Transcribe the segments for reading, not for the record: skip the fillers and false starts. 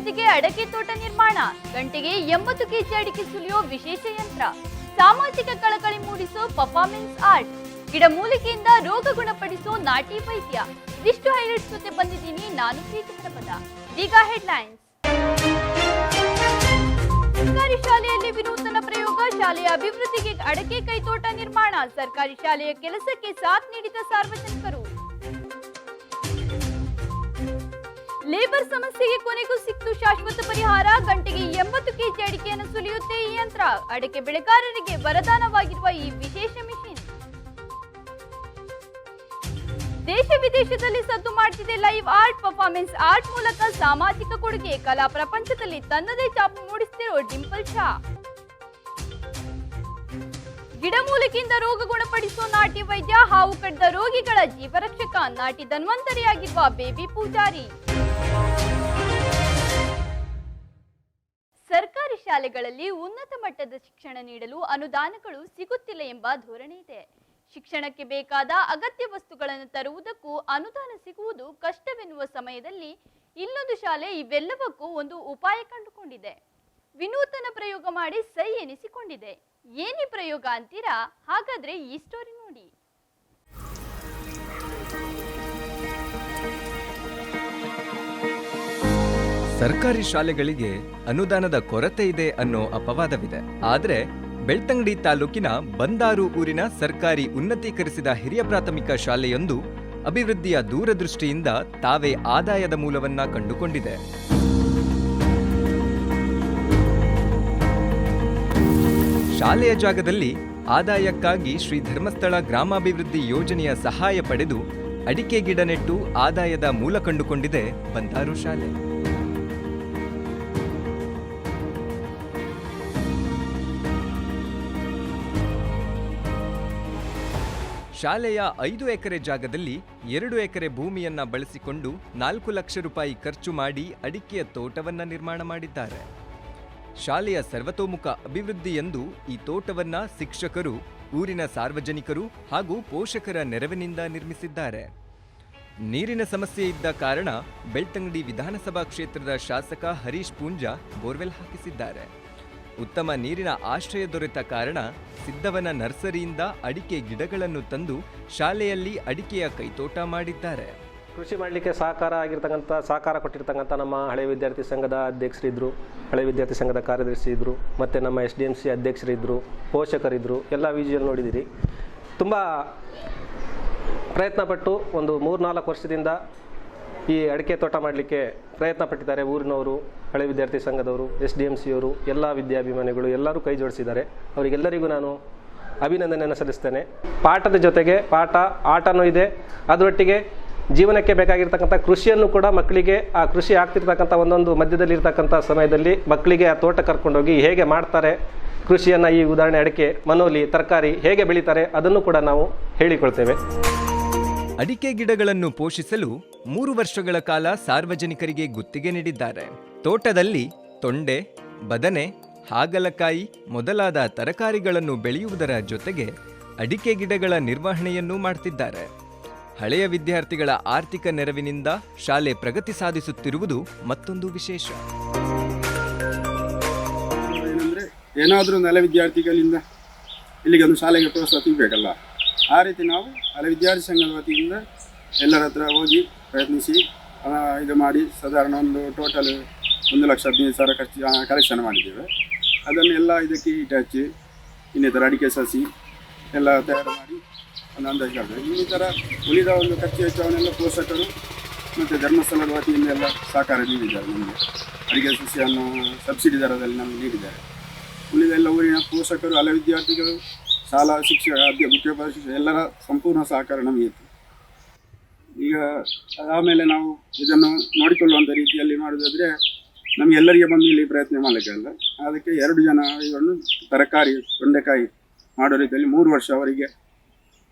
ಅಭಿವೃದ್ಧಿಗೆ ಅಡಕೆ ತೋಟ ನಿರ್ಮಾಣ, ಗಂಟೆಗೆ 80 ಕೆಜಿ ಅಡಿಕೆ ಸುಲಿಯೋ ವಿಶೇಷ ಯಂತ್ರ, ಸಾಮಾಜಿಕ ಕಳಕಳಿ ಮೂಡಿಸೋ ಪರ್ಫಾರ್ಮೆನ್ಸ್ ಆರ್ಟ್, ಗಿಡಮೂಲಿಕೆಯಿಂದ ರೋಗ ಗುಣಪಡಿಸೋ ನಾಟಿ ವೈದ್ಯ. ಇಷ್ಟು ಹೈಲೈಟ್ಸ್ ಜೊತೆ ಬಂದಿದ್ದೀನಿ ನಾನು ಪ್ರೀತಿ ಹರಪದ. ಈಗ ಹೆಡ್ಲೈನ್ಸ್. ಸರ್ಕಾರಿ ಶಾಲೆಯಲ್ಲಿ ವಿನೂತನ ಪ್ರಯೋಗ, ಶಾಲೆಯ ಅಭಿವೃದ್ಧಿಗೆ ಅಡಕೆ ಕೈತೋಟ ನಿರ್ಮಾಣ, ಸರ್ಕಾರಿ ಶಾಲೆಯ ಕೆಲಸಕ್ಕೆ ಸಾಥ್ ನೀಡಿದ ಸಾರ್ವಜನಿಕರು. ಲೇಬರ್ ಸಮಸ್ಯೆಗೆ ಕೊನೆಗೂ ಸಿಕ್ತು ಶಾಶ್ವತ ಪರಿಹಾರ, ಗಂಟೆಗೆ 80 ಕೆಜಿ ಅಡಿಕೆಯನ್ನು ಸುಲಿಯುತ್ತೆ ಈ ಯಂತ್ರ, ಅಡಕೆ ಬೆಳೆಗಾರರಿಗೆ ವರದಾನವಾಗಿರುವ ಈ ವಿಶೇಷ ಮಿಷಿನ್. ದೇಶ ವಿದೇಶದಲ್ಲಿ ಸದ್ದು ಮಾಡ್ತಿದೆ ಲೈವ್ ಆರ್ಟ್, ಪರ್ಫಾರ್ಮೆನ್ಸ್ ಆರ್ಟ್ ಮೂಲಕ ಸಾಮಾಜಿಕ ಕೊಡುಗೆ, ಕಲಾ ಪ್ರಪಂಚದಲ್ಲಿ ತನ್ನದೇ ಛಾಪು ಮೂಡಿಸುತ್ತಿರೋ ಡಿಂಪಲ್ ಶಾ. ಗಿಡಮೂಲಿಕೆಯಿಂದ ರೋಗ ಗುಣಪಡಿಸೋ ನಾಟಿ ವೈದ್ಯ, ಹಾವು ಕಡ್ದ ರೋಗಿಗಳ ಜೀವರಕ್ಷಕ, ನಾಟಿ ಧನ್ವಂತರಿಯಾಗಿರುವ ಬೇಬಿ ಪೂಜಾರಿ. ಸರ್ಕಾರಿ ಶಾಲೆಗಳಲ್ಲಿ ಉನ್ನತ ಮಟ್ಟದ ಶಿಕ್ಷಣ ನೀಡಲು ಅನುದಾನಗಳು ಸಿಗುತ್ತಿಲ್ಲ ಎಂಬ ಧೋರಣೆ ಇದೆ. ಶಿಕ್ಷಣಕ್ಕೆ ಬೇಕಾದ ಅಗತ್ಯ ವಸ್ತುಗಳನ್ನು ತರುವುದಕ್ಕೂ ಅನುದಾನ ಸಿಗುವುದು ಕಷ್ಟವೆನ್ನುವ ಸಮಯದಲ್ಲಿ ಇಲ್ಲೊಂದು ಶಾಲೆ ಇವೆಲ್ಲವಕ್ಕೂ ಒಂದು ಉಪಾಯ ಕಂಡುಕೊಂಡಿದೆ. ವಿನೂತನ ಪ್ರಯೋಗ ಮಾಡಿ ಸೈ ಎನಿಸಿಕೊಂಡಿದೆ. ಏನಿ ಪ್ರಯೋಗ ಅಂತೀರಾ? ಹಾಗಾದ್ರೆ ಈ ಸ್ಟೋರಿ ನೋಡಿ. ಸರ್ಕಾರಿ ಶಾಲೆಗಳಿಗೆ ಅನುದಾನದ ಕೊರತೆ ಇದೆ ಅನ್ನೋ ಅಪವಾದವಿದೆ. ಆದ್ರೆ ಬೆಳ್ತಂಗಡಿ ತಾಲೂಕಿನ ಬಂದಾರು ಊರಿನ ಸರ್ಕಾರಿ ಉನ್ನತೀಕರಿಸಿದ ಹಿರಿಯ ಪ್ರಾಥಮಿಕ ಶಾಲೆಯೊಂದು ಅಭಿವೃದ್ಧಿಯ ದೂರದೃಷ್ಟಿಯಿಂದ ತಾವೇ ಆದಾಯದ ಮೂಲವನ್ನ ಕಂಡುಕೊಂಡಿದೆ. ಶಾಲೆಯ ಜಾಗದಲ್ಲಿ ಆದಾಯಕ್ಕಾಗಿ ಶ್ರೀ ಧರ್ಮಸ್ಥಳ ಗ್ರಾಮಾಭಿವೃದ್ಧಿ ಯೋಜನೆಯ ಸಹಾಯ ಪಡೆದು ಅಡಿಕೆ ಗಿಡ ನೆಟ್ಟು ಆದಾಯದ ಮೂಲ ಕಂಡುಕೊಂಡಿದೆ ಬಂದಾರು ಶಾಲೆ. ಶಾಲೆಯ 5 ಎಕರೆ ಜಾಗದಲ್ಲಿ 2 ಎಕರೆ ಭೂಮಿಯನ್ನ ಬಳಸಿಕೊಂಡು 4 ಲಕ್ಷ ರೂಪಾಯಿ ಖರ್ಚು ಮಾಡಿ ಅಡಿಕೆಯ ತೋಟವನ್ನ ನಿರ್ಮಾಣ ಮಾಡಿದ್ದಾರೆ. ಶಾಲೆಯ ಸರ್ವತೋಮುಖ ಅಭಿವೃದ್ಧಿ ಎಂದು ಈ ತೋಟವನ್ನ ಶಿಕ್ಷಕರು, ಊರಿನ ಸಾರ್ವಜನಿಕರು ಹಾಗೂ ಪೋಷಕರ ನೆರವಿನಿಂದ ನಿರ್ಮಿಸಿದ್ದಾರೆ. ನೀರಿನ ಸಮಸ್ಯೆ ಇದ್ದ ಕಾರಣ ಬೆಳ್ತಂಗಡಿ ವಿಧಾನಸಭಾ ಕ್ಷೇತ್ರದ ಶಾಸಕ ಹರೀಶ್ ಪೂಂಜಾ ಬೋರ್ವೆಲ್ ಹಾಕಿಸಿದ್ದಾರೆ. ಉತ್ತಮ ನೀರಿನ ಆಶ್ರಯ ದೊರೆತ ಕಾರಣ ಸಿದ್ದವನ ನರ್ಸರಿಯಿಂದ ಅಡಿಕೆ ಗಿಡಗಳನ್ನು ತಂದು ಶಾಲೆಯಲ್ಲಿ ಅಡಿಕೆಯ ಕೈತೋಟ ಮಾಡಿದ್ದಾರೆ. ಕೃಷಿ ಮಾಡಲಿಕ್ಕೆ ಸಹಕಾರ ಕೊಟ್ಟಿರ್ತಕ್ಕಂಥ ನಮ್ಮ ಹಳೆ ವಿದ್ಯಾರ್ಥಿ ಸಂಘದ ಅಧ್ಯಕ್ಷರಿದ್ದರು, ಹಳೆ ವಿದ್ಯಾರ್ಥಿ ಸಂಘದ ಕಾರ್ಯದರ್ಶಿ ಇದ್ದರು, ಮತ್ತು ನಮ್ಮ SDMC ಅಧ್ಯಕ್ಷರಿದ್ದರು, ಪೋಷಕರಿದ್ದರು. ಎಲ್ಲ ವಿಜುವಲ್ ನೋಡಿದ್ದೀರಿ. ತುಂಬ ಪ್ರಯತ್ನಪಟ್ಟು ಒಂದು 3-4 ವರ್ಷದಿಂದ ಈ ಅಡಿಕೆ ತೋಟ ಮಾಡಲಿಕ್ಕೆ ಪ್ರಯತ್ನ ಪಟ್ಟಿದ್ದಾರೆ. ಊರಿನವರು, ಹಳೆ ವಿದ್ಯಾರ್ಥಿ ಸಂಘದವರು, SDMCಯವರು, ಎಲ್ಲ ವಿದ್ಯಾಭಿಮಾನಿಗಳು ಎಲ್ಲರೂ ಕೈ ಜೋಡಿಸಿದ್ದಾರೆ. ಅವರಿಗೆಲ್ಲರಿಗೂ ನಾನು ಅಭಿನಂದನೆಯನ್ನು ಸಲ್ಲಿಸ್ತೇನೆ. ಪಾಠದ ಜೊತೆಗೆ ಆಟನೂ ಇದೆ, ಅದರೊಟ್ಟಿಗೆ ಜೀವನಕ್ಕೆ ಬೇಕಾಗಿರ್ತಕ್ಕಂಥ ಕೃಷಿಯನ್ನು ಕೂಡ ಮಕ್ಕಳಿಗೆ, ಆ ಕೃಷಿ ಆಗ್ತಿರ್ತಕ್ಕಂಥ ಒಂದೊಂದು ಮಧ್ಯದಲ್ಲಿರ್ತಕ್ಕಂಥ ಸಮಯದಲ್ಲಿ ಮಕ್ಕಳಿಗೆ ಆ ತೋಟ ಕರ್ಕೊಂಡೋಗಿ ಹೇಗೆ ಮಾಡ್ತಾರೆ ಕೃಷಿಯನ್ನು, ಈ ಉದಾಹರಣೆ ಅಡಿಕೆ, ಮನೋಲಿ, ತರಕಾರಿ ಹೇಗೆ ಬೆಳೀತಾರೆ ಅದನ್ನು ಕೂಡ ನಾವು ಹೇಳಿಕೊಳ್ತೇವೆ. ಅಡಿಕೆ ಗಿಡಗಳನ್ನು ಪೋಷಿಸಲು 3 ವರ್ಷಗಳ ಕಾಲ ಸಾರ್ವಜನಿಕರಿಗೆ ಗುತ್ತಿಗೆ ನೀಡಿದ್ದಾರೆ. ತೋಟದಲ್ಲಿ ತೊಂಡೆ, ಬದನೆ, ಹಾಗಲಕಾಯಿ ಮೊದಲಾದ ತರಕಾರಿಗಳನ್ನು ಬೆಳೆಯುವುದರ ಜೊತೆಗೆ ಅಡಿಕೆ ಗಿಡಗಳ ನಿರ್ವಹಣೆಯನ್ನೂ ಮಾಡ್ತಿದ್ದಾರೆ. ಹಳೆಯ ವಿದ್ಯಾರ್ಥಿಗಳ ಆರ್ಥಿಕ ನೆರವಿನಿಂದ ಶಾಲೆ ಪ್ರಗತಿ ಸಾಧಿಸುತ್ತಿರುವುದು ಮತ್ತೊಂದು ವಿಶೇಷ. ಏನಾದರೂ ನೆಲ ವಿದ್ಯಾರ್ಥಿಗಳಿಂದ ಇಲ್ಲಿಗೆ ಒಂದು ಶಾಲೆಗೆ ಪ್ರೋತ್ಸಾಹ ಸಿಗಬೇಕಲ್ಲ. ಆ ರೀತಿ ನಾವು ಹಳೆ ವಿದ್ಯಾರ್ಥಿ ಸಂಘದ ವತಿಯಿಂದ ಎಲ್ಲರ ಹತ್ರ ಹೋಗಿ ಪ್ರಯತ್ನಿಸಿ ಇದು ಮಾಡಿ ಸಾಧಾರಣ ಒಂದು ಟೋಟಲ್ 1,15,000 ಖರ್ಚು ಕಲೆಕ್ಷನ್ ಮಾಡಿದ್ದೇವೆ. ಅದನ್ನು ಎಲ್ಲ ಇದಕ್ಕೆ ಈಟ್ ಹಚ್ಚಿ ಇನ್ನಿತರ ಅಡಿಕೆ ಸಸಿ ಎಲ್ಲ ತಯಾರು ಮಾಡಿ ಒಂದು ಅಂದಾಜು ಆಗ್ತದೆ. ಇನ್ನಿತರ ಉಳಿದ ಒಂದು ಖರ್ಚು ವೆಚ್ಚವನ್ನೆಲ್ಲ ಪೋಷಕರು ಮತ್ತು ಧರ್ಮಸ್ಥಳದ ವತಿಯಿಂದ ಎಲ್ಲ ಸಹಕಾರ ನೀಡಿದ್ದಾರೆ. ನಮಗೆ ಅಡಿಕೆ ಸಸಿಯನ್ನು ಸಬ್ಸಿಡಿ ದರದಲ್ಲಿ ನಮಗೆ ನೀಡಿದ್ದಾರೆ. ಉಳಿದ ಎಲ್ಲ ಊರಿನ ಪೋಷಕರು, ಹಳೆ ವಿದ್ಯಾರ್ಥಿಗಳು, ಶಾಲಾ ಶಿಕ್ಷಕ, ಮುಖ್ಯೋಪಾಧ್ಯಾಯ ಎಲ್ಲರ ಸಂಪೂರ್ಣ ಸಹಕಾರ ನಮಗೆ ಇತ್ತು. ಈಗ ಆಮೇಲೆ ನಾವು ಇದನ್ನು ನೋಡಿಕೊಳ್ಳುವಂಥ ರೀತಿಯಲ್ಲಿ ಮಾಡೋದಾದರೆ ನಮಗೆಲ್ಲರಿಗೆ ಬಂದು ಇಲ್ಲಿ ಪ್ರಯತ್ನ ಮಾಡಲಿಕ್ಕಿಲ್ಲ. ಅದಕ್ಕೆ 2 ಜನ ಇವನ್ನು ತರಕಾರಿ, ತೊಂಡೆಕಾಯಿ ಮಾಡೋ ರೀತಿಯಲ್ಲಿ 3 ವರ್ಷ ಅವರಿಗೆ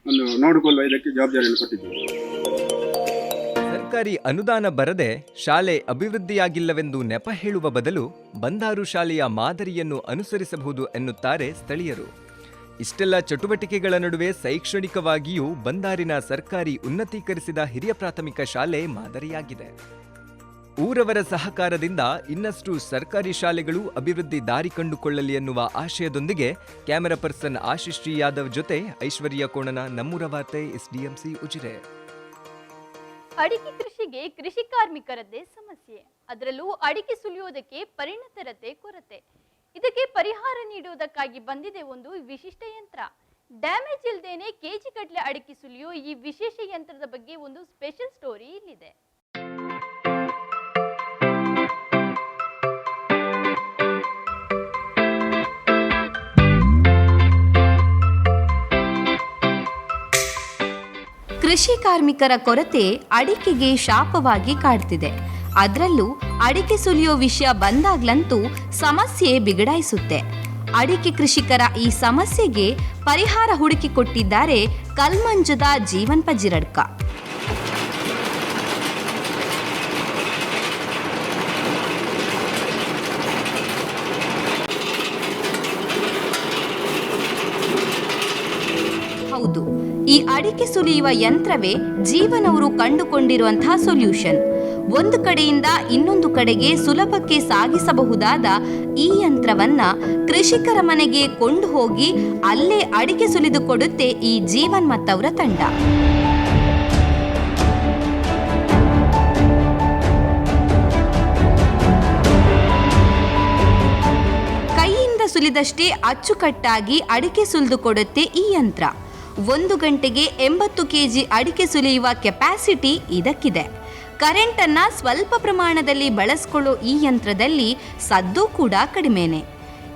ಒಂದು ನೋಡಿಕೊಳ್ಳುವ ಇದಕ್ಕೆ ಜವಾಬ್ದಾರಿಯನ್ನು ಕೊಟ್ಟಿದ್ದೀವಿ. ಸರ್ಕಾರಿ ಅನುದಾನ ಬರದೆ ಶಾಲೆ ಅಭಿವೃದ್ಧಿಯಾಗಿಲ್ಲವೆಂದು ನೆಪ ಹೇಳುವ ಬದಲು ಬಂದಾರು ಶಾಲೆಯ ಮಾದರಿಯನ್ನು ಅನುಸರಿಸಬಹುದು ಎನ್ನುತ್ತಾರೆ ಸ್ಥಳೀಯರು. ಇಷ್ಟೆಲ್ಲ ಚಟುವಟಿಕೆಗಳ ನಡುವೆ ಶೈಕ್ಷಣಿಕವಾಗಿಯೂ ಬಂದಾರಿನ ಸರ್ಕಾರಿ ಉನ್ನತೀಕರಿಸಿದ ಹಿರಿಯ ಪ್ರಾಥಮಿಕ ಶಾಲೆ ಮಾದರಿಯಾಗಿದೆ. ಊರವರ ಸಹಕಾರದಿಂದ ಇನ್ನಷ್ಟು ಸರ್ಕಾರಿ ಶಾಲೆಗಳು ಅಭಿವೃದ್ಧಿ ದಾರಿ ಕಂಡುಕೊಳ್ಳಲಿ ಎನ್ನುವ ಆಶಯದೊಂದಿಗೆ camera person Ashish G Yadav ಜೊತೆ ಐಶ್ವರ್ಯ ಕೋಣನ ನಮ್ಮೂರ ವಾರ್ತೆ SDMC ಉಜಿರೆ. ಅಡಿಕೆ ಕೃಷಿಗೆ ಕೃಷಿ ಕಾರ್ಮಿಕರದ್ದೇ ಸಮಸ್ಯೆ. ಅದರಲ್ಲೂ ಅಡಿಕೆ ಸುಲಿಯೋದಕ್ಕೆ ಪರಿಣತರತೆ ಕೊರತೆ. ಇದಕ್ಕೆ ಪರಿಹಾರ ನೀಡುವುದಕ್ಕಾಗಿ ಬಂದಿದೆ ಒಂದು ವಿಶಿಷ್ಟ ಯಂತ್ರ. ಡ್ಯಾಮೇಜ್ ಇಲ್ದೇನೆ ಕೆಜಿ ಗಟ್ಟಲೆ ಅಡಿಕೆ ಸುಲಿಯೋ ಈ ವಿಶೇಷ ಯಂತ್ರದ ಬಗ್ಗೆ ಒಂದು ಸ್ಪೆಷಲ್ ಸ್ಟೋರಿ ಇಲ್ಲಿದೆ. ಕೃಷಿ ಕಾರ್ಮಿಕರ ಕೊರತೆ ಅಡಿಕೆಗೆ ಶಾಪವಾಗಿ ಕಾಡ್ತಿದೆ. ಅದರಲ್ಲೂ ಅಡಿಕೆ ಸುಲಿಯೋ ವಿಷಯ ಬಂದಾಗ್ಲಂತೂ ಸಮಸ್ಯೆ ಬಿಗಡಾಯಿಸುತ್ತೆ. ಅಡಿಕೆ ಕೃಷಿಕರ ಈ ಸಮಸ್ಯೆಗೆ ಪರಿಹಾರ ಹುಡುಕಿಕೊಟ್ಟಿದ್ದಾರೆ ಕಲ್ಮಂಜದ ಜೀವನ್ ಪಜಿರಡ್ಕ. ಹೌದು, ಈ ಅಡಿಕೆ ಸುಲಿಯುವ ಯಂತ್ರವೇ ಜೀವನ್ ಅವರು ಕಂಡುಕೊಂಡಿರುವಂತಹ ಸೊಲ್ಯೂಷನ್. ಒಂದು ಕಡೆಯಿಂದ ಇನ್ನೊಂದು ಕಡೆಗೆ ಸುಲಭಕ್ಕೆ ಸಾಗಿಸಬಹುದಾದ ಈ ಯಂತ್ರವನ್ನ ಕೃಷಿಕರ ಮನೆಗೆ ಕೊಂಡು ಹೋಗಿ ಅಲ್ಲೇ ಅಡಿಕೆ ಸುಲಿದು ಕೊಡುತ್ತೆ ಈ ಜೀವನ್ ಮತ್ತವರ ತಂಡ. ಕೈಯಿಂದ ಸುಲಿದಷ್ಟೇ ಅಚ್ಚುಕಟ್ಟಾಗಿ ಅಡಿಕೆ ಸುಲಿದು ಕೊಡುತ್ತೆ ಈ ಯಂತ್ರ. 1 ಗಂಟೆಗೆ 80 kg ಅಡಿಕೆ ಸುಲಿಯುವ ಕೆಪಾಸಿಟಿ ಇದಕ್ಕಿದೆ. ಕರೆಂಟ್ ಅನ್ನ ಸ್ವಲ್ಪ ಪ್ರಮಾಣದಲ್ಲಿ ಬಳಸಿಕೊಳ್ಳೋ ಈ ಯಂತ್ರದಲ್ಲಿ ಸದ್ದು ಕೂಡ ಕಡಿಮೆನೆ.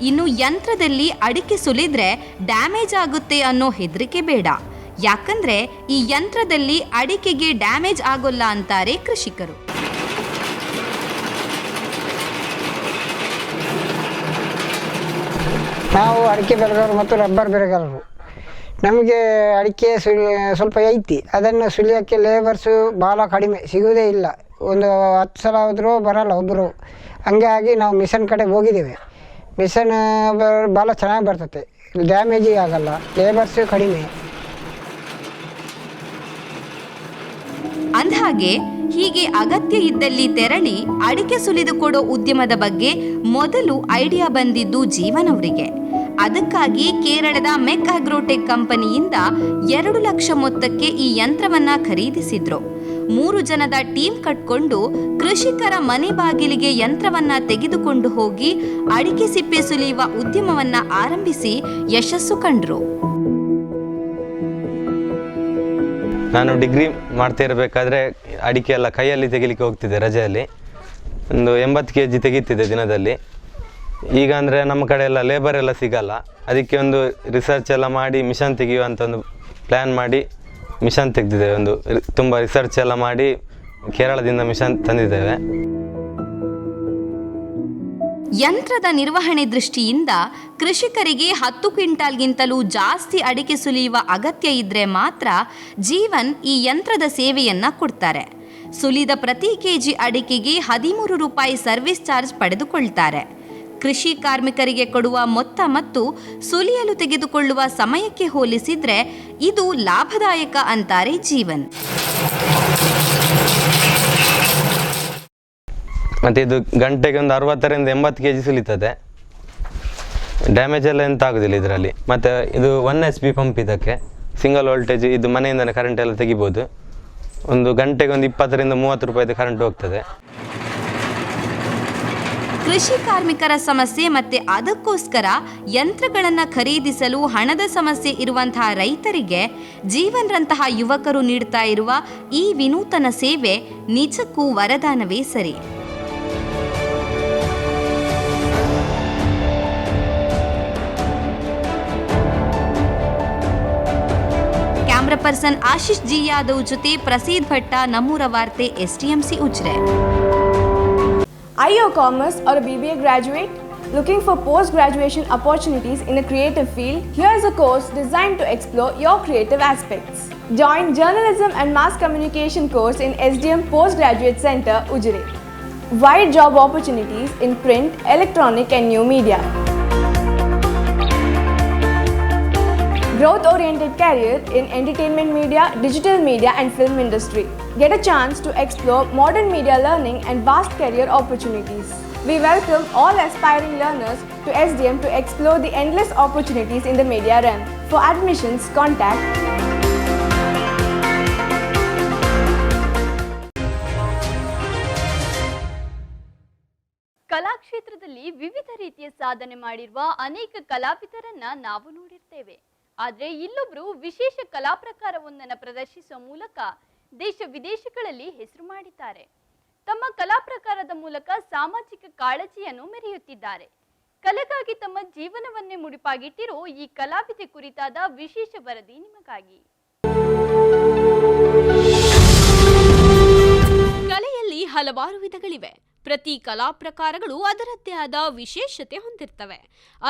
ಇನ್ನು ಯಂತ್ರದಲ್ಲಿ ಅಡಿಕೆ ಸುಲಿದ್ರೆ ಡ್ಯಾಮೇಜ್ ಆಗುತ್ತೆ ಅನ್ನೋ ಹೆದರಿಕೆ ಬೇಡ. ಯಾಕಂದ್ರೆ ಈ ಯಂತ್ರದಲ್ಲಿ ಅಡಿಕೆಗೆ ಡ್ಯಾಮೇಜ್ ಆಗೋಲ್ಲ ಅಂತಾರೆ ಕೃಷಿಕರು. ನಾವು ಅಡಿಕೆ ಬೆಳೆಗಾರರು ಮತ್ತು ರಬ್ಬರ್ ಬೆಳೆಗಾರರು. ನಮಗೆ ಅಡಿಕೆ ಸ್ವಲ್ಪ ಐತಿ, ಅದನ್ನು ಸುಲಿಯೋಕ್ಕೆ ಲೇಬರ್ಸು ಭಾಳ ಕಡಿಮೆ, ಸಿಗೋದೇ ಇಲ್ಲ. ಒಂದು 10 ಸಲ ಹೋದರೂ ಬರೋಲ್ಲ ಒಬ್ಬರು. ಹಂಗಾಗಿ ನಾವು ಮಿಷನ್ ಕಡೆ ಹೋಗಿದ್ದೇವೆ. ಮಿಷನ್ ಭಾಳ ಚೆನ್ನಾಗಿ ಬರ್ತದೆ, ಡ್ಯಾಮೇಜಿಗೆ ಆಗಲ್ಲ, ಲೇಬರ್ಸು ಕಡಿಮೆ. ಅಂದಹಾಗೆ ಹೀಗೆ ಅಗತ್ಯ ಇದ್ದಲ್ಲಿ ತೆರಳಿ ಅಡಿಕೆ ಸುಲಿದು ಕೊಡೋ ಉದ್ಯಮದ ಬಗ್ಗೆ ಮೊದಲು ಐಡಿಯಾ ಬಂದಿದ್ದು ಜೀವನ್ ಅವರಿಗೆ. ಅದಕ್ಕಾಗಿ ಕೇರಳದ ಮೆಕ್ ಅಗ್ರೋಟೆಕ್ ಕಂಪನಿಯಿಂದ 2 ಲಕ್ಷ ಮೊತ್ತಕ್ಕೆ ಈ ಯಂತ್ರವನ್ನ ಖರೀದಿಸಿದ್ರು. 3 ಜನದ ಟೀಮ್ ಕಟ್ಕೊಂಡು ಕೃಷಿಕರ ಮನೆ ಬಾಗಿಲಿಗೆ ಯಂತ್ರವನ್ನ ತೆಗೆದುಕೊಂಡು ಹೋಗಿ ಅಡಿಕೆ ಸಿಪ್ಪೆ ಸುಲಿಯುವ ಉದ್ಯಮವನ್ನ ಆರಂಭಿಸಿ ಯಶಸ್ಸು ಕಂಡ್ರು. ನಾನು ಡಿಗ್ರಿ ಮಾಡ್ತಾ ಇರಬೇಕಾದ್ರೆ ಅಡಿಕೆ ಎಲ್ಲ ಕೈಯಲ್ಲಿ ತೆಗಿಲಿಕ್ಕೆ ಹೋಗ್ತಿದ್ದೆ. ರಜೆಯಲ್ಲಿ ಒಂದು 80 kg ತೆಗಿತಿದ್ದೆ ದಿನದಲ್ಲಿ. ಈಗ ಅಂದರೆ ನಮ್ಮ ಕಡೆ ಎಲ್ಲ ಲೇಬರ್ ಎಲ್ಲ ಸಿಗಲ್ಲ, ಅದಕ್ಕೆ ಒಂದು ರಿಸರ್ಚ್ ಎಲ್ಲ ಮಾಡಿ ಮಿಷನ್ ತೆಗೆಯುವಂಥ ಒಂದು ಪ್ಲ್ಯಾನ್ ಮಾಡಿ ಮಿಷನ್ ತೆಗೆದಿದ್ದೇವೆ. ಒಂದು ತುಂಬ ರಿಸರ್ಚ್ ಎಲ್ಲ ಮಾಡಿ ಕೇರಳದಿಂದ ಮಿಷನ್ ತಂದಿದ್ದೇವೆ. ಯಂತ್ರದ ನಿರ್ವಹಣೆ ದೃಷ್ಟಿಯಿಂದ ಕೃಷಿಕರಿಗೆ 10 ಕ್ವಿಂಟಾಲ್ಗಿಂತಲೂ ಜಾಸ್ತಿ ಅಡಿಕೆ ಸುಲಿಯುವ ಅಗತ್ಯ ಇದ್ರೆ ಮಾತ್ರ ಜೀವನ್ ಈ ಯಂತ್ರದ ಸೇವೆಯನ್ನ ಕೊಡ್ತಾರೆ. ಸುಲಿದ ಪ್ರತಿ ಕೆಜಿ ಅಡಿಕೆಗೆ 13 ರೂಪಾಯಿ ಸರ್ವಿಸ್ ಚಾರ್ಜ್ ಪಡೆದುಕೊಳ್ತಾರೆ. ಕೃಷಿ ಕಾರ್ಮಿಕರಿಗೆ ಕೊಡುವ ಮೊತ್ತ ಮತ್ತು ಸುಲಿಯಲು ತೆಗೆದುಕೊಳ್ಳುವ ಸಮಯಕ್ಕೆ ಹೋಲಿಸಿದ್ರೆ ಇದು ಲಾಭದಾಯಕ ಅಂತಾರೆ ಜೀವನ್. ಮತ್ತು ಇದು ಗಂಟೆಗೆ ಒಂದು 60ರಿಂದ 80 kg ಸುಲಿತದೆ. ಡ್ಯಾಮೇಜ್ ಎಲ್ಲ ಎಂತ ಆಗೋದಿಲ್ಲ ಇದರಲ್ಲಿ. ಮತ್ತು ಇದು 1 HP ಪಂಪ್, ಇದಕ್ಕೆ ಸಿಂಗಲ್ ವೋಲ್ಟೇಜ್, ಇದು ಮನೆಯಿಂದನೇ ಕರೆಂಟ್ ಎಲ್ಲ ತೆಗಿಬೋದು. ಒಂದು ಗಂಟೆಗೆ ಒಂದು 20ರಿಂದ 30 ರೂಪಾಯಿದು ಕರೆಂಟ್ ಹೋಗ್ತದೆ. ಕೃಷಿ ಕಾರ್ಮಿಕರ ಸಮಸ್ಯೆ ಮತ್ತೆ ಅದಕ್ಕೋಸ್ಕರ ಯಂತ್ರಗಳನ್ನು ಖರೀದಿಸಲು ಹಣದ ಸಮಸ್ಯೆ ಇರುವಂತಹ ರೈತರಿಗೆ ಜೀವನ್ರಂತಹ ಯುವಕರು ನೀಡ್ತಾ ಇರುವ ಈ ವಿನೂತನ ಸೇವೆ ನಿಜಕ್ಕೂ ವರದಾನವೇ ಸರಿ. Camera person Ashish G Yadav ಜೊತೆ ಪ್ರಸೀದ್ ಭಟ್ಟ, ನಮ್ಮೂರ ವಾರ್ತೆ, SDMC Ujire. Are you a commerce or a BBA graduate looking for post-graduation opportunities in a creative field? Here is a course designed to explore your creative aspects. Join Journalism and Mass Communication course in SDM Postgraduate Center, Ujire. Wide job opportunities in print, electronic and new media. growth-oriented career in entertainment media, digital media and film industry. Get a chance to explore modern media learning and vast career opportunities. We welcome all aspiring learners to SDM to explore the endless opportunities in the media realm. For admissions, contact ಕಲಾಕ್ಷೇತ್ರದಲ್ಲಿ ವಿವಿಧ ರೀತಿಯ ಸಾಧನೆ ಮಾಡಿರುವ ಅನೇಕ ಕಲಾವಿದರನ್ನ ನಾವು ನೋಡಿರ್ತೇವೆ. ಆದರೆ ಇಲ್ಲೊಬ್ರು ವಿಶೇಷ ಕಲಾ ಪ್ರಕಾರವೊಂದನ್ನು ಪ್ರದರ್ಶಿಸುವ ಮೂಲಕ ದೇಶ ವಿದೇಶಗಳಲ್ಲಿ ಹೆಸರು ಮಾಡಿದ್ದಾರೆ. ತಮ್ಮ ಕಲಾ ಪ್ರಕಾರದ ಮೂಲಕ ಸಾಮಾಜಿಕ ಕಾಳಜಿಯನ್ನು ಮೆರೆಯುತ್ತಿದ್ದಾರೆ. ಕಲೆಗಾಗಿ ತಮ್ಮ ಜೀವನವನ್ನೇ ಮುಡಿಪಾಗಿಟ್ಟಿರೋ ಈ ಕಲಾವಿದೆ ಕುರಿತಾದ ವಿಶೇಷ ವರದಿ ನಿಮಗಾಗಿ. ಕಲೆಯಲ್ಲಿ ಹಲವಾರು ವಿಧಗಳಿವೆ. ಪ್ರತಿ ಕಲಾ ಪ್ರಕಾರಗಳು ಅದರದ್ದೇ ಆದ ವಿಶೇಷತೆ ಹೊಂದಿರ್ತವೆ.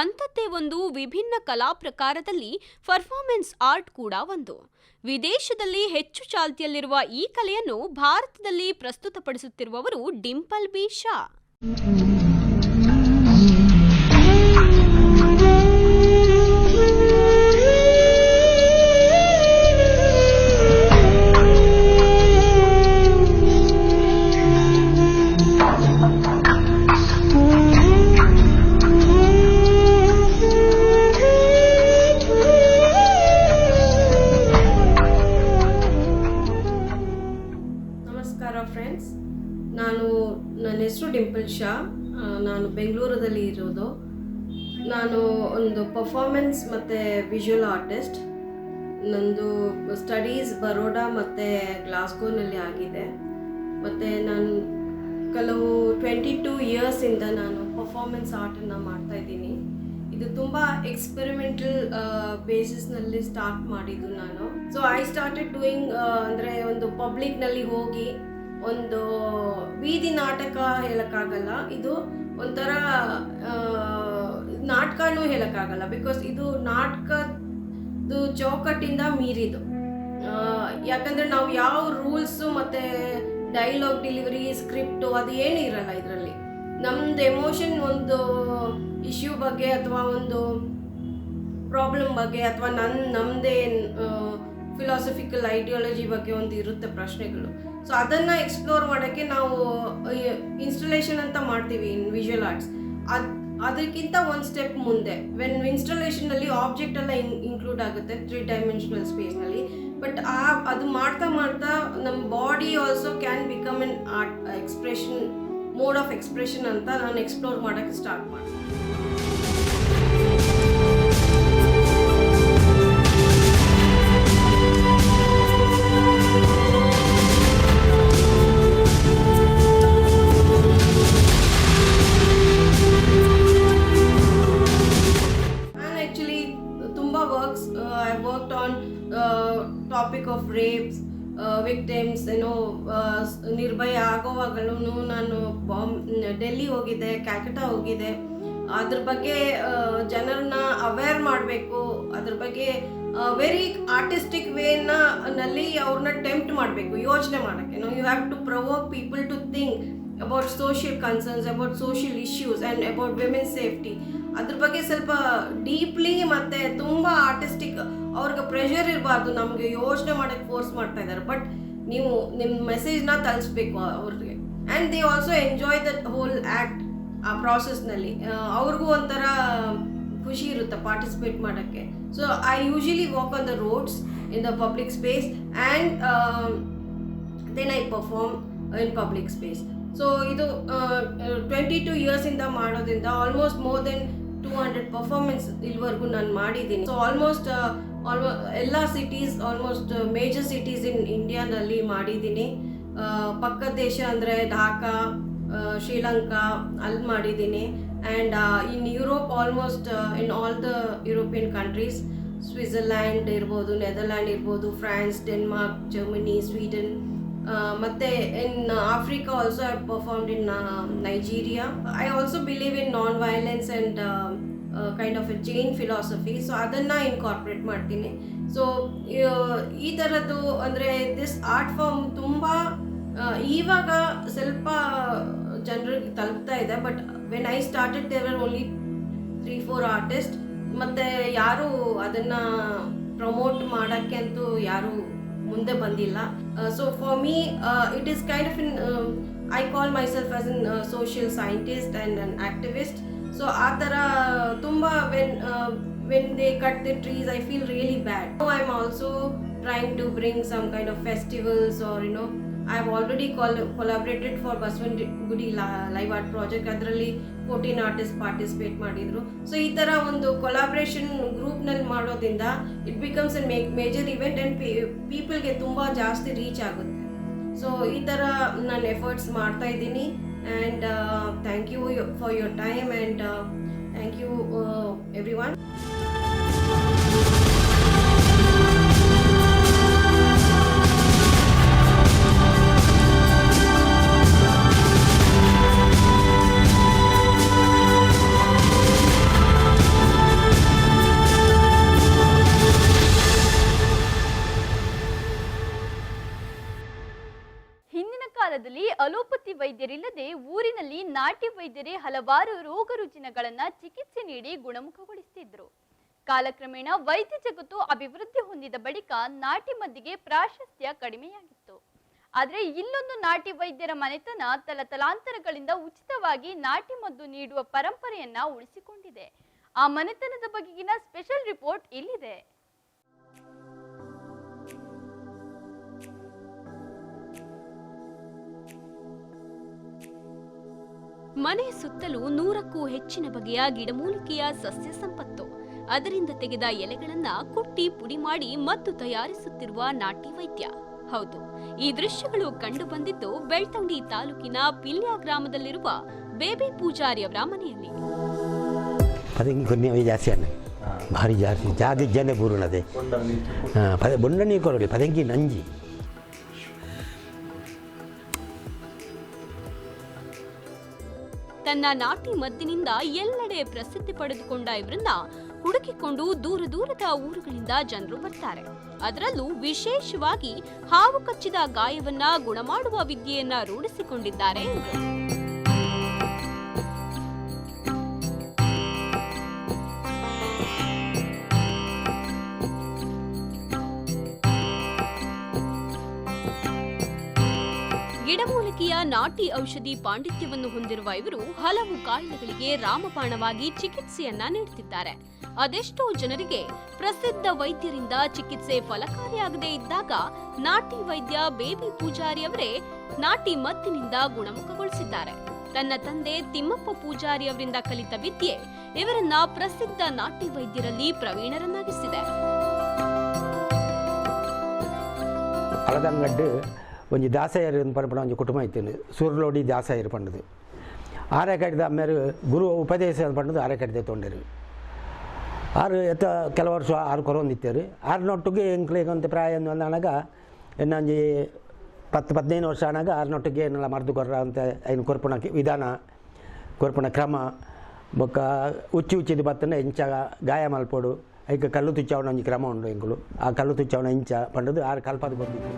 ಅಂಥದ್ದೇ ಒಂದು ವಿಭಿನ್ನ ಕಲಾ ಪ್ರಕಾರದಲ್ಲಿ ಪರ್ಫಾರ್ಮೆನ್ಸ್ ಆರ್ಟ್ ಕೂಡ ಒಂದು. ವಿದೇಶದಲ್ಲಿ ಹೆಚ್ಚು ಚಾಲ್ತಿಯಲ್ಲಿರುವ ಈ ಕಲೆಯನ್ನು ಭಾರತದಲ್ಲಿ ಪ್ರಸ್ತುತಪಡಿಸುತ್ತಿರುವವರು ಡಿಂಪಲ್ ಬಿ ಶಾ. ನನ್ನ ಹೆಸರು ಡಿಂಪಲ್ ಶಾ. ನಾನು ಬೆಂಗಳೂರಲ್ಲಿ ಇರೋದು. ನಾನು ಒಂದು ಪರ್ಫಾರ್ಮೆನ್ಸ್ ಮತ್ತು ವಿಜುವಲ್ ಆರ್ಟಿಸ್ಟ್. ನಂದು ಸ್ಟಡೀಸ್ ಬರೋಡಾ ಮತ್ತು ಗ್ಲಾಸ್ಗೋನಲ್ಲಿ ಆಗಿದೆ. ಮತ್ತು ನಾನು ಕೆಲವು 22 ಇಯರ್ಸಿಂದ ನಾನು ಪರ್ಫಾರ್ಮೆನ್ಸ್ ಆರ್ಟನ್ನು ಮಾಡ್ತಾಯಿದ್ದೀನಿ. ಇದು ತುಂಬ ಎಕ್ಸ್ಪೆರಿಮೆಂಟಲ್ ಬೇಸಿಸ್ನಲ್ಲಿ ಸ್ಟಾರ್ಟ್ ಮಾಡಿದ್ದು ನಾನು. ಸೊ ಐ ಸ್ಟಾರ್ಟೆಡ್ ಡೂಯಿಂಗ್ ಅಂದರೆ ಒಂದು ಪಬ್ಲಿಕ್ನಲ್ಲಿ ಹೋಗಿ ಒಂದು ಬೀದಿ ನಾಟಕ ಹೇಳೋಕ್ಕಾಗಲ್ಲ, ಇದು ಒಂಥರ ನಾಟಕನೂ ಹೇಳೋಕ್ಕಾಗಲ್ಲ, ಬಿಕಾಸ್ ಇದು ನಾಟಕದ ಚೌಕಟ್ಟಿಂದ ಮೀರಿದು. ಯಾಕಂದರೆ ನಾವು ಯಾವ ರೂಲ್ಸು ಮತ್ತು ಡೈಲಾಗ್ ಡೆಲಿವರಿ ಸ್ಕ್ರಿಪ್ಟು ಅದು ಏನೂ ಇರಲ್ಲ ಇದರಲ್ಲಿ. ನಮ್ಮದು ಎಮೋಷನ್ ಒಂದು ಇಶ್ಯೂ ಬಗ್ಗೆ ಅಥವಾ ಒಂದು ಪ್ರಾಬ್ಲಮ್ ಬಗ್ಗೆ ಅಥವಾ ನಮ್ಮದೇ ಫಿಲಾಸಫಿಕಲ್ ಐಡಿಯಾಲಜಿ ಬಗ್ಗೆ ಒಂದು ಇರುತ್ತೆ ಪ್ರಶ್ನೆಗಳು. ಸೊ ಅದನ್ನು ಎಕ್ಸ್ಪ್ಲೋರ್ ಮಾಡೋಕ್ಕೆ ನಾವು ಇನ್ಸ್ಟಲೇಷನ್ ಅಂತ ಮಾಡ್ತೀವಿ ಇನ್ ವಿಜುವಲ್ ಆರ್ಟ್ಸ್. ಅದಕ್ಕಿಂತ ಒಂದು ಸ್ಟೆಪ್ ಮುಂದೆ ಇನ್ಸ್ಟಲೇಷನಲ್ಲಿ ಆಬ್ಜೆಕ್ಟ್ ಎಲ್ಲ ಇನ್ಕ್ಲೂಡ್ ಆಗುತ್ತೆ 3 ಡೈಮೆನ್ಷನಲ್ ಸ್ಪೇಸ್ನಲ್ಲಿ. ಬಟ್ ಅದು ಮಾಡ್ತಾ ಮಾಡ್ತಾ ನಮ್ಮ body also can become an art expression, mode of expression ಅಂತ ನಾನು ಎಕ್ಸ್ಪ್ಲೋರ್ ಮಾಡೋಕ್ಕೆ ಸ್ಟಾರ್ಟ್ ಮಾಡಿದೆ. ಟಾಪಿಕ್ ಆಫ್ ರೇಪ್ಸ್, ವಿಕ್ಟಿಮ್ಸ್, ನಿರ್ಭಯ ಆಗೋವಾಗಲೂ ನಾನು ಡೆಲ್ಲಿ ಹೋಗಿದ್ದೆ, ಕ್ಯಾಲ್ಕಟಾ ಹೋಗಿದ್ದೆ. ಅದ್ರ ಬಗ್ಗೆ ಜನರನ್ನ ಅವೇರ್ ಮಾಡಬೇಕು, ಅದ್ರ ಬಗ್ಗೆ ವೆರಿ ಆರ್ಟಿಸ್ಟಿಕ್ ವೇನಲ್ಲಿ ಅವ್ರನ್ನ ಟೆಂಪ್ಟ್ ಮಾಡಬೇಕು ಯೋಚನೆ ಮಾಡೋಕ್ಕೆ. You have to provoke people to think about social concerns, about social issues and about women safety. ಅದ್ರ ಬಗ್ಗೆ ಸ್ವಲ್ಪ ಡೀಪ್ಲಿ ಮತ್ತು ತುಂಬ ಆರ್ಟಿಸ್ಟಿಕ್, ಅವ್ರಿಗೆ ಪ್ರೆಷರ್ ಇರಬಾರ್ದು, ನಮಗೆ ಯೋಚನೆ ಮಾಡೋಕ್ಕೆ ಫೋರ್ಸ್ ಮಾಡ್ತಾ ಇದ್ದಾರೆ. ಬಟ್ ನೀವು ನಿಮ್ಮ ಮೆಸೇಜ್ನ ತಲುಪಿಸ್ಬೇಕು ಅವ್ರಿಗೆ. And they also enjoy that whole act. ಆ ಪ್ರಾಸೆಸ್ನಲ್ಲಿ ಅವ್ರಿಗೂ ಒಂಥರ ಖುಷಿ ಇರುತ್ತೆ ಪಾರ್ಟಿಸಿಪೇಟ್ ಮಾಡೋಕ್ಕೆ. So I usually walk on the roads in the public space and then I perform in public space. So ಇದು 22 ಇಯರ್ಸಿಂದ ಮಾಡೋದ್ರಿಂದ ಆಲ್ಮೋಸ್ಟ್ ಮೋರ್ ದೆನ್ 200 ಪರ್ಫಾರ್ಮೆನ್ಸ್ ಇಲ್ಲಿವರೆಗೂ ನಾನು ಮಾಡಿದ್ದೀನಿ. ಸೊ ಆಲ್ಮೋಸ್ಟ್ ಎಲ್ಲ cities, almost major cities in ಇಂಡಿಯಾನಲ್ಲಿ ಮಾಡಿದ್ದೀನಿ. ಪಕ್ಕದ ದೇಶ ಅಂದರೆ ಢಾಕಾ, ಶ್ರೀಲಂಕಾ ಅಲ್ಲಿ ಮಾಡಿದ್ದೀನಿ. And in Europe almost in all the European countries, Switzerland ಇರ್ಬೋದು, ನೆದರ್ಲ್ಯಾಂಡ್ ಇರ್ಬೋದು, ಫ್ರಾನ್ಸ್, ಡೆನ್ಮಾರ್ಕ್, ಜರ್ಮನಿ, ಸ್ವೀಡನ್. ಮತ್ತು in Africa also I performed in Nigeria. I also believe in non violence and kind of a Jain philosophy. So ಅದನ್ನು incorporate ಮಾಡ್ತೀನಿ. So ಈ ಥರದ್ದು ಅಂದರೆ this art form ತುಂಬ ಇವಾಗ ಸ್ವಲ್ಪ ಜನರಿಗೆ ತಲುಪ್ತಾ ಇದೆ. But when I started there were only 3-4 artist. ಮತ್ತು ಯಾರು ಅದನ್ನು ಪ್ರಮೋಟ್ ಮಾಡೋಕ್ಕೆ ಅಂತೂ ಯಾರು ಮುಂದೆ ಬಂದಿಲ್ಲ. So for me it is kind of I call myself as a social scientist and an activist. So ಆ ಥರ ತುಂಬ when they cut the trees, I feel really bad. Now I'm also trying to bring some kind of festivals, or I've already collaborated for Basavangudi Live Art Project. ಅದರಲ್ಲಿ 14 artist participate ಮಾಡಿದರು. So ಈ ಥರ ಒಂದು collaboration ಗ್ರೂಪ್ನಲ್ಲಿ ಮಾಡೋದ್ರಿಂದ it becomes a major event and ಪೀಪಲ್ಗೆ ತುಂಬ ಜಾಸ್ತಿ ರೀಚ್ ಆಗುತ್ತೆ. ಸೊ ಈ ಥರ ನಾನು ಎಫರ್ಟ್ಸ್ ಮಾಡ್ತಾ ಇದ್ದೀನಿ. And thank you for your time and thank you everyone. Allopathy ವೈದ್ಯರಿಲ್ಲದೆ ಊರಿನಲ್ಲಿ ನಾಟಿ ವೈದ್ಯರೇ ಹಲವಾರು ರೋಗ ರುಜಿನಗಳನ್ನ ಚಿಕಿತ್ಸೆ ನೀಡಿ ಗುಣಮುಖಗೊಳಿಸುತ್ತಿದ್ದರು. ಕಾಲಕ್ರಮೇಣ ವೈದ್ಯ ಜಗತ್ತು ಅಭಿವೃದ್ಧಿ ಹೊಂದಿದ ಬಳಿಕ ನಾಟಿ ಮದ್ದಿಗೆ ಪ್ರಾಶಸ್ತ್ಯ ಕಡಿಮೆಯಾಗಿತ್ತು. ಆದರೆ ಇಲ್ಲೊಂದು ನಾಟಿ ವೈದ್ಯರ ಮನೆತನ ತಲತಲಾಂತರಗಳಿಂದ ಉಚಿತವಾಗಿ ನಾಟಿ ಮದ್ದು ನೀಡುವ ಪರಂಪರೆಯನ್ನ ಉಳಿಸಿಕೊಂಡಿದೆ. ಆ ಮನೆತನದ ಬಗೆಗಿನ ಸ್ಪೆಷಲ್ ರಿಪೋರ್ಟ್ ಇಲ್ಲಿದೆ. ಮನೆಯ ಸುತ್ತಲೂ 100ಕ್ಕೂ ಹೆಚ್ಚಿನ ಬಗೆಯ ಗಿಡಮೂಲಿಕೆಯ ಸಸ್ಯ ಸಂಪತ್ತು. ಅದರಿಂದ ತೆಗೆದ ಎಲೆಗಳನ್ನ ಕುಟ್ಟಿ ಪುಡಿ ಮಾಡಿ ಮದ್ದು ತಯಾರಿಸುತ್ತಿರುವ ನಾಟಿ ವೈದ್ಯ. ಹೌದು, ಈ ದೃಶ್ಯಗಳು ಕಂಡು ಬಂದಿದ್ದು ಬೆಳ್ತಂಗಡಿ ತಾಲೂಕಿನ ಪಿಲ್ಯ ಗ್ರಾಮದಲ್ಲಿರುವ ಬೇಬಿ ಪೂಜಾರಿ ಅವರ ಮನೆಯಲ್ಲಿ. ಭಾರಿ ಜಾಸ್ತಿ ಜಾತಿ ಜನ ಬೂರುಣದೆ ಬೊಂಡನಿ ಕೊರಲಿ ಪದಂಗಿ ನಂಜಿ ತನ್ನ ನಾಟಿ ಮದ್ದಿನಿಂದ ಎಲ್ಲೆಡೆ ಪ್ರಸಿದ್ಧಿ ಪಡೆದುಕೊಂಡ ಇವರನ್ನ ಹುಡುಕಿಕೊಂಡು ದೂರ ದೂರದ ಊರುಗಳಿಂದ ಜನರು ಬರ್ತಾರೆ. ಅದರಲ್ಲೂ ವಿಶೇಷವಾಗಿ ಹಾವು ಕಚ್ಚಿದ ಗಾಯವನ್ನ ಗುಣಮಾಡುವ ವಿದ್ಯೆಯನ್ನ ರೂಢಿಸಿಕೊಂಡಿದ್ದಾರೆ ಇವರು. ಗಿಡಮೂಲಿಕೆಯ ನಾಟಿ ಔಷಧಿ ಪಾಂಡಿತ್ಯವನ್ನು ಹೊಂದಿರುವ ಇವರು ಹಲವು ಕಾಯಿಲೆಗಳಿಗೆ ರಾಮಬಾಣವಾಗಿ ಚಿಕಿತ್ಸೆಯನ್ನ ನೀಡುತ್ತಿದ್ದಾರೆ. ಅದೆಷ್ಟೋ ಜನರಿಗೆ ಪ್ರಸಿದ್ಧ ವೈದ್ಯರಿಂದ ಚಿಕಿತ್ಸೆ ಫಲಕಾರಿಯಾಗದೇ ಇದ್ದಾಗ ನಾಟಿ ವೈದ್ಯ ಬೇಬಿ ಪೂಜಾರಿ ಅವರೇ ನಾಟಿ ಮದ್ದಿನಿಂದ ಗುಣಮುಖಗೊಳಿಸಿದ್ದಾರೆ. ತನ್ನ ತಂದೆ ತಿಮ್ಮಪ್ಪ ಪೂಜಾರಿ ಅವರಿಂದ ಕಲಿತ ವಿದ್ಯೆ ಇವರನ್ನ ಪ್ರಸಿದ್ಧ ನಾಟಿ ವೈದ್ಯರಲ್ಲಿ ಪ್ರವೀಣರನ್ನಾಗಿಸಿದೆ. ಒಂಜಿ ದಾಸಯ್ಯರು ಪಂಡ ಒಂಜಿ ಕುಟುಂಬ ಇತ್ತೇನು ಸುರ್ಲೋಡಿ ದಾಸಯ್ಯರು ಪಂಡದು ಆರೆ ಕಟ್ಟಿದ ಅಮ್ಮೇರು ಗುರು ಉಪದೇಶ ಪಂಡದು ಆರೆ ಕಟ್ಟಿದೆ ತೊಂಡರು ಆರು ಎತ್ತ ಕೆಲವು ವರ್ಷ ಆರು ಕೊರೊಂದಿತ್ತೇರು ಆರುನೊಟ್ಟಿಗೆ ಎಂಕ್ಲಿಗಂತ ಪ್ರಾಯ ಅಂದಾಗ ಇನ್ನೊಂಜಿ 10-15 ವರ್ಷ ಆನಾಗ ಆರುನೊಟ್ಟಿಗೆ ಏನೆಲ್ಲ ಮರ್ದು ಕೊರ್ರ ಅಂತ ಐನು ಕೊರ್ಪುಣ ವಿಧಾನ ಕೊರ್ಪುಣ ಕ್ರಮ ಬೊಕ್ಕ ಉಚ್ಚಿದು ಬತ್ತನ ಇಂಚ ಗಾಯ ಮಲ್ಪೋಡು ಐಕ ಕಲ್ಲು ತುಚ್ಚವನ ಒಂಜಿ ಕ್ರಮ ಉಂಡು ಎಂಕುಲು ಆ ಕಲ್ಲು ತುಚ್ಚವನ ಇಂಚ ಪಂಡದು ಆರು ಕಲ್ಪದ ಬಂದಿತ್ತು.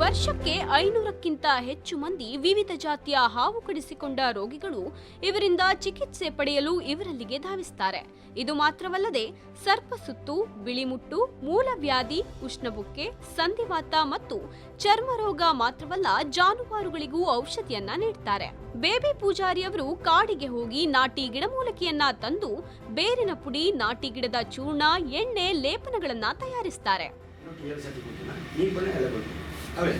ವರ್ಷಕ್ಕೆ 500ಕ್ಕಿಂತ ಹೆಚ್ಚು ಮಂದಿ ವಿವಿಧ ಜಾತಿಯ ಹಾವು ಕಡಿಸಿಕೊಂಡ ರೋಗಿಗಳು ಇವರಿಂದ ಚಿಕಿತ್ಸೆ ಪಡೆಯಲು ಇವರಲ್ಲಿಗೆ ಧಾವಿಸುತ್ತಾರೆ. ಇದು ಮಾತ್ರವಲ್ಲದೆ ಸರ್ಪಸುತ್ತು, ಬಿಳಿಮುಟ್ಟು, ಮೂಲವ್ಯಾಧಿ, ಉಷ್ಣಬುಕ್ಕೆ, ಸಂಧಿವಾತ ಮತ್ತು ಚರ್ಮ ರೋಗ ಮಾತ್ರವಲ್ಲ ಜಾನುವಾರುಗಳಿಗೂ ಔಷಧಿಯನ್ನ ನೀಡುತ್ತಾರೆ. ಬೇಬಿ ಪೂಜಾರಿ ಅವರು ಕಾಡಿಗೆ ಹೋಗಿ ನಾಟಿ ಗಿಡಮೂಲಿಕೆಯನ್ನ ತಂದು ಬೇರಿನ ಪುಡಿ, ನಾಟಿ ಗಿಡದ ಚೂರ್ಣ, ಎಣ್ಣೆ, ಲೇಪನಗಳನ್ನ ತಯಾರಿಸುತ್ತಾರೆ. ಅವೇ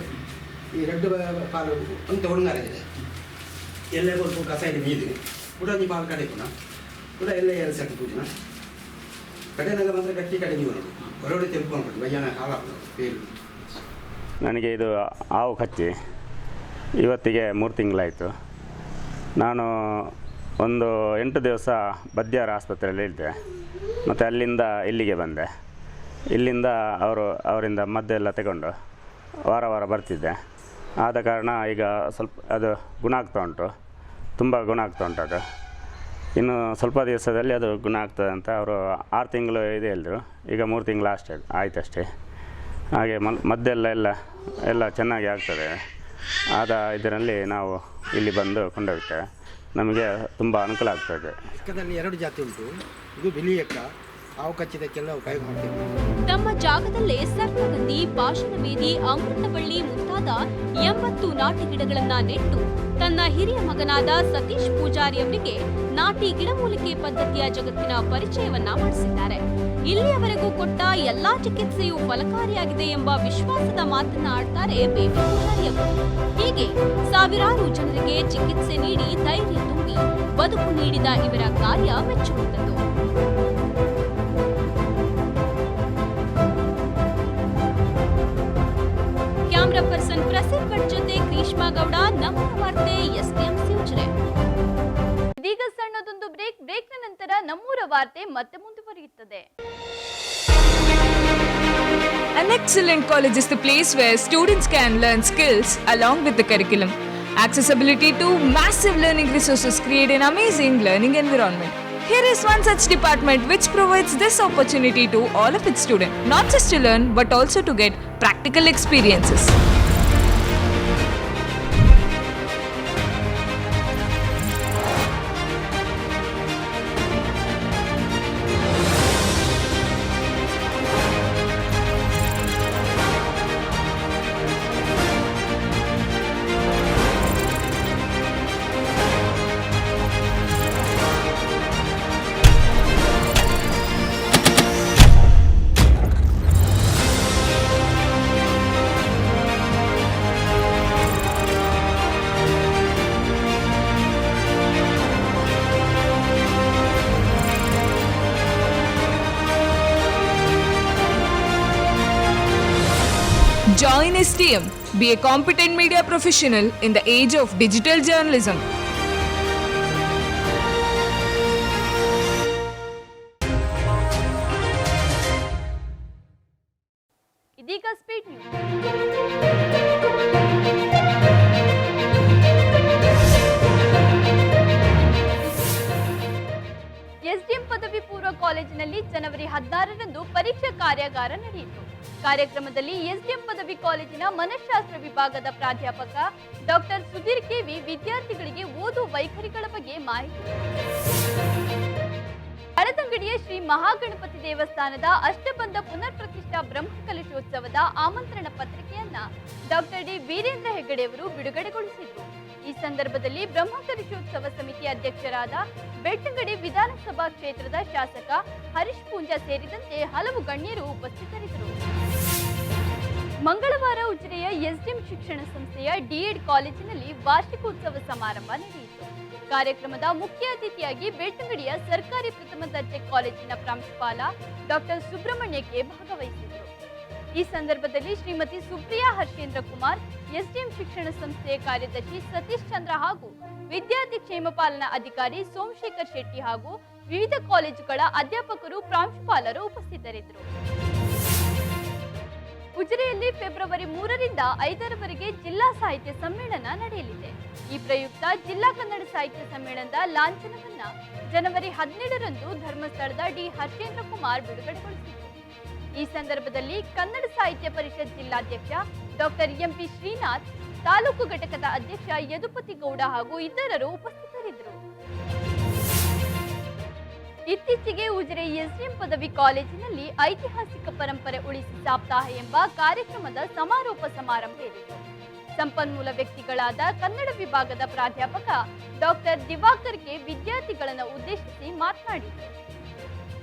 ಈ ರೆಡ್ಡು ಪಾಲು ಅಂತ ಹುಡುಗಾರಿದೆ ಎಲ್ಲ ಸ್ವಲ್ಪ ಕಸಾಯಿದೆ ಮೀದಿಗೆ ಕೂಡ ನೀ ಪಾಲು ಕಡೆಪುನ ಕೂಡ ಎಲ್ಲ ಸಟ್ಟಿ ಪೂಜನ ಕಡೆನಾಗ ಮಾತ್ರ ಗಟ್ಟಿ ಕಡೆ ನೀವು ನೋಡು ಹೊರಗಡೆ ತೆಗೆದುಕೊಂಡು ಬಯ್ಯನ ಹಾಳ ಬೇರು. ನನಗೆ ಇದು ಹಾವು ಕಚ್ಚಿ ಇವತ್ತಿಗೆ 3 ತಿಂಗಳಾಯಿತು. ನಾನು ಒಂದು 8 ದಿವಸ ಬದ್ಯಾರ ಆಸ್ಪತ್ರೆಯಲ್ಲಿ ಇದ್ದೆ. ಮತ್ತು ಅಲ್ಲಿಂದ ಇಲ್ಲಿಗೆ ಬಂದೆ. ಇಲ್ಲಿಂದ ಅವರಿಂದ ಮದ್ದೆಲ್ಲ ತಗೊಂಡು ವಾರ ಬರ್ತಿದ್ದೆ. ಆದ ಕಾರಣ ಈಗ ಸ್ವಲ್ಪ ಅದು ಗುಣ ಆಗ್ತಾ ಉಂಟು, ತುಂಬ ಗುಣ ಆಗ್ತಾ ಉಂಟು. ಅದು ಇನ್ನು ಸ್ವಲ್ಪ ದಿವಸದಲ್ಲಿ ಅದು ಗುಣ ಆಗ್ತದೆ ಅಂತ ಅವರು 6 ತಿಂಗಳು ಇದೆ ಹೇಳಿದ್ರು. ಈಗ 3 ತಿಂಗಳು ಆಯ್ತಷ್ಟೇ. ಹಾಗೆ ಮದ್ದೆಲ್ಲ ಚೆನ್ನಾಗಿ ಆಗ್ತದೆ. ಆದ ಇದರಲ್ಲಿ ನಾವು ಇಲ್ಲಿ ಬಂದು ಕೊಂಡೋಗ್ತೇವೆ. ನಮಗೆ ತುಂಬ ಅನುಕೂಲ ಆಗ್ತದೆ. ಎಕ್ಕದಲ್ಲಿ 2 ಜಾತಿ ಉಂಟು. ಇದು ಬಿಳಿ ಎಕ್ಕ, ಹಾವು ಕಚ್ಚಿದಕ್ಕೆಲ್ಲ ಉಪಯೋಗ ಮಾಡ್ತೇವೆ. ತಮ್ಮ ಜಾಗದಲ್ಲೇ ಸರ್ಪಗಂಧಿ, ಪಾಷಾಣವೇದಿ, ಅಮೃತಬಳ್ಳಿ ಮುಂತಾದ 80 ನಾಟಿ ಗಿಡಗಳನ್ನ ನೆಟ್ಟು ತನ್ನ ಹಿರಿಯ ಮಗನಾದ ಸತೀಶ್ ಪೂಜಾರಿ ಅವರಿಗೆ ನಾಟಿ ಗಿಡಮೂಲಿಕೆ ಪದ್ಧತಿಯ ಜಗತ್ತಿನ ಪರಿಚಯವನ್ನ ಮಾಡಿಸಿದ್ದಾರೆ. ಇಲ್ಲಿಯವರೆಗೂ ಕೊಟ್ಟ ಎಲ್ಲಾ ಚಿಕಿತ್ಸೆಯೂ ಫಲಕಾರಿಯಾಗಿದೆ ಎಂಬ ವಿಶ್ವಾಸದ ಮಾತನ್ನ ಆಡ್ತಾರೆ ಬೇಬಿ ಪೂಜಾರಿ ಅವರು. ಹೀಗೆ ಸಾವಿರಾರು ಜನರಿಗೆ ಚಿಕಿತ್ಸೆ ನೀಡಿ ಧೈರ್ಯ ತುಂಬಿ ಬದುಕು ನೀಡಿದ ಇವರ ಕಾರ್ಯ ಮೆಚ್ಚುವಂತದ್ದು. ಕ್ಯಾಮರಾ ಪರ್ಸನ್ ಪ್ರಸಿದ್ಧ ಭಟ್ ಜೊತೆ ಗ್ರೀಷ್ಮಾ ಗೌಡ, ನಮ್ಮ ವಾರ್ತೆ, ಎಸ್ಟಿಎಂಸಿ ಉಜಿರೆ. ಇದೀಗ ಸಣ್ಣದೊಂದು ಬ್ರೇಕ್ನ ನಂತರ ನಮ್ಮೂರ ವಾರ್ತೆ ಮತ್ತೆ ಮುಂದುವರಿಯುತ್ತದೆ. An excellent college is the place where students can learn skills along with the curriculum. Accessibility to massive learning resources create an amazing learning environment. Here is one such department which provides this opportunity to all of its students, not just to learn but also to get practical experiences. Join STM. Be a competent media professional in the age of digital journalism. ಇದೀಗ speed news. SDM ಪದವಿ ಪೂರ್ವ ಕಾಲೇಜಿನಲ್ಲಿ ಜನವರಿ 16ರಂದು ಪರೀಕ್ಷಾ ಕಾರ್ಯಾಗಾರ ನಡೆಯಿತು. ಕಾರ್ಯಕ್ರಮದಲ್ಲಿ SDM ಪದವಿ ಕಾಲೇಜಿನ ಮನಃಶಾಸ್ತ್ರ ವಿಭಾಗದ ಪ್ರಾಧ್ಯಾಪಕ ಡಾಕ್ಟರ್ ಸುಧೀರ್ ಕೆವಿ ವಿದ್ಯಾರ್ಥಿಗಳಿಗೆ ಓದು ವೈಖರಿಗಳ ಬಗ್ಗೆ ಮಾಹಿತಿ. ಹಳದಂಗಡಿಯ ಶ್ರೀ ಮಹಾಗಣಪತಿ ದೇವಸ್ಥಾನದ ಅಷ್ಟಬಂಧ ಪುನರ್ ಪ್ರತಿಷ್ಠಾ ಬ್ರಹ್ಮಕಲಶೋತ್ಸವದ ಆಮಂತ್ರಣ ಪತ್ರಿಕೆಯನ್ನ ಡಾಕ್ಟರ್ ಡಿ ವೀರೇಂದ್ರ ಹೆಗ್ಗಡೆಯವರು ಬಿಡುಗಡೆಗೊಳಿಸಿದರು. ಈ ಸಂದರ್ಭದಲ್ಲಿ ಬ್ರಹ್ಮಕಲಶೋತ್ಸವ ಸಮಿತಿ ಅಧ್ಯಕ್ಷರಾದ ಬೆಳ್ತಂಗಡಿ ವಿಧಾನಸಭಾ ಕ್ಷೇತ್ರದ ಶಾಸಕ ಹರೀಶ್ ಪೂಂಜಾ ಸೇರಿದಂತೆ ಹಲವು ಗಣ್ಯರು ಉಪಸ್ಥಿತರಿದ್ದರು. ಮಂಗಳವಾರ ಉಜಿರೆಯ ಎಸ್ಡಿಎಂ ಶಿಕ್ಷಣ ಸಂಸ್ಥೆಯ ಡಿಎಡ್ ಕಾಲೇಜಿನಲ್ಲಿ ವಾರ್ಷಿಕೋತ್ಸವ ಸಮಾರಂಭ ನಡೆಯಿತು. ಕಾರ್ಯಕ್ರಮದ ಮುಖ್ಯ ಅತಿಥಿಯಾಗಿ ಬೆಳ್ತಂಗಡಿಯ ಸರ್ಕಾರಿ ಪ್ರಥಮ ದರ್ಜೆ ಕಾಲೇಜಿನ ಪ್ರಾಂಶುಪಾಲ ಡಾಕ್ಟರ್ ಸುಬ್ರಹ್ಮಣ್ಯಕ್ಕೆ ಭಾಗವಹಿಸಿದರು. ಈ ಸಂದರ್ಭದಲ್ಲಿ ಶ್ರೀಮತಿ ಸುಪ್ರಿಯಾ ಹರ್ಷೇಂದ್ರ ಕುಮಾರ್, ಎಸ್ಡಿಎಂ ಶಿಕ್ಷಣ ಸಂಸ್ಥೆಯ ಕಾರ್ಯದರ್ಶಿ ಸತೀಶ್ ಚಂದ್ರ ಹಾಗೂ ವಿದ್ಯಾರ್ಥಿ ಕ್ಷೇಮ ಪಾಲನಾ ಅಧಿಕಾರಿ ಸೋಮಶೇಖರ್ ಶೆಟ್ಟಿ ಹಾಗೂ ವಿವಿಧ ಕಾಲೇಜುಗಳ ಅಧ್ಯಾಪಕರು, ಪ್ರಾಂಶುಪಾಲರು ಉಪಸ್ಥಿತರಿದ್ದರು. ಉಜಿರೆಯಲ್ಲಿ ಫೆಬ್ರವರಿ 3ರಿಂದ 5ರವರೆಗೆ ಜಿಲ್ಲಾ ಸಾಹಿತ್ಯ ಸಮ್ಮೇಳನ ನಡೆಯಲಿದೆ. ಈ ಪ್ರಯುಕ್ತ ಜಿಲ್ಲಾ ಕನ್ನಡ ಸಾಹಿತ್ಯ ಸಮ್ಮೇಳನದ ಲಾಂಛನವನ್ನ ಜನವರಿ 17ರಂದು ಧರ್ಮಸ್ಥಳದ ಡಿ ಹರ್ಷೇಂದ್ರ ಕುಮಾರ್ ಬಿಡುಗಡೆಗೊಳಿಸಿದರು. ಈ ಸಂದರ್ಭದಲ್ಲಿ ಕನ್ನಡ ಸಾಹಿತ್ಯ ಪರಿಷತ್ ಜಿಲ್ಲಾಧ್ಯಕ್ಷ ಡಾಕ್ಟರ್ ಎಂಪಿ ಶ್ರೀನಾಥ್, ತಾಲೂಕು ಘಟಕದ ಅಧ್ಯಕ್ಷ ಯದುಪತಿ ಗೌಡ ಹಾಗೂ ಇತರರು ಉಪಸ್ಥಿತರಿದ್ದರು. ಇತ್ತೀಚೆಗೆ ಉಜಿರೆ ಎಸ್ಡಿಎಂ ಪದವಿ ಕಾಲೇಜಿನಲ್ಲಿ ಐತಿಹಾಸಿಕ ಪರಂಪರೆ ಉಳಿಸಿ ಸಪ್ತಾಹ ಎಂಬ ಕಾರ್ಯಕ್ರಮದ ಸಮಾರೋಪ ಸಮಾರಂಭ ಇರಿತು. ಸಂಪನ್ಮೂಲ ವ್ಯಕ್ತಿಗಳಾದ ಕನ್ನಡ ವಿಭಾಗದ ಪ್ರಾಧ್ಯಾಪಕ ಡಾಕ್ಟರ್ ದಿವಾಕರ್ ಕೆ ವಿದ್ಯಾರ್ಥಿಗಳನ್ನು ಉದ್ದೇಶಿಸಿ ಮಾತನಾಡಿದರು.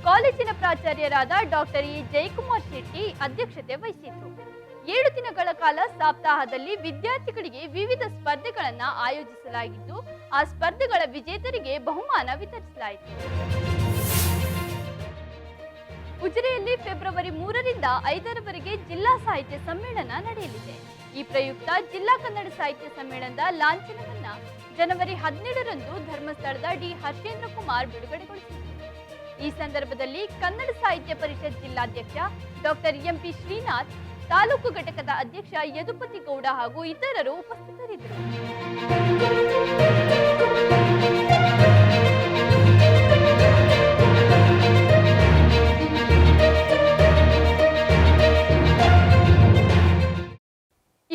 ಕಾಲೇಜಿನ ಪ್ರಾಚಾರ್ಯರಾದ ಡಾಕ್ಟರ್ ಇ ಜಯಕುಮಾರ್ ಶೆಟ್ಟಿ ಅಧ್ಯಕ್ಷತೆ ವಹಿಸಿದ್ರು. 7 ದಿನಗಳ ಕಾಲ ಸಪ್ತಾಹದಲ್ಲಿ ವಿದ್ಯಾರ್ಥಿಗಳಿಗೆ ವಿವಿಧ ಸ್ಪರ್ಧೆಗಳನ್ನು ಆಯೋಜಿಸಲಾಗಿದ್ದು, ಆ ಸ್ಪರ್ಧೆಗಳ ವಿಜೇತರಿಗೆ ಬಹುಮಾನ ವಿತರಿಸಲಾಯಿತು. ಉಜಿರೆಯಲ್ಲಿ ಫೆಬ್ರವರಿ 3ರಿಂದ 5ರವರೆಗೆ ಜಿಲ್ಲಾ ಸಾಹಿತ್ಯ ಸಮ್ಮೇಳನ ನಡೆಯಲಿದೆ. ಈ ಪ್ರಯುಕ್ತ ಜಿಲ್ಲಾ ಕನ್ನಡ ಸಾಹಿತ್ಯ ಸಮ್ಮೇಳನದ ಲಾಂಛನವನ್ನ ಜನವರಿ 17ರಂದು ಧರ್ಮಸ್ಥಳದ ಡಿ ಹರ್ಷೇಂದ್ರ ಕುಮಾರ್ ಬಿಡುಗಡೆಗೊಳಿಸಿದರು. ಈ ಸಂದರ್ಭದಲ್ಲಿ ಕನ್ನಡ ಸಾಹಿತ್ಯ ಪರಿಷತ್ ಜಿಲ್ಲಾಧ್ಯಕ್ಷ ಡಾಕ್ಟರ್ ಎಂಪಿ ಶ್ರೀನಾಥ್, ತಾಲೂಕು ಘಟಕದ ಅಧ್ಯಕ್ಷ ಯದುಪತಿ ಗೌಡ ಹಾಗೂ ಇತರರು ಉಪಸ್ಥಿತರಿದ್ದರು.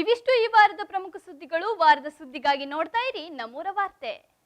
ಇವಿಷ್ಟು ಈ ವಾರದ ಪ್ರಮುಖ ಸುದ್ದಿಗಳು. ಸುದ್ದಿಗಾಗಿ ನೋಡ್ತಾ ಇರಿ ನಮ್ಮೂರ ವಾರ್ತೆ.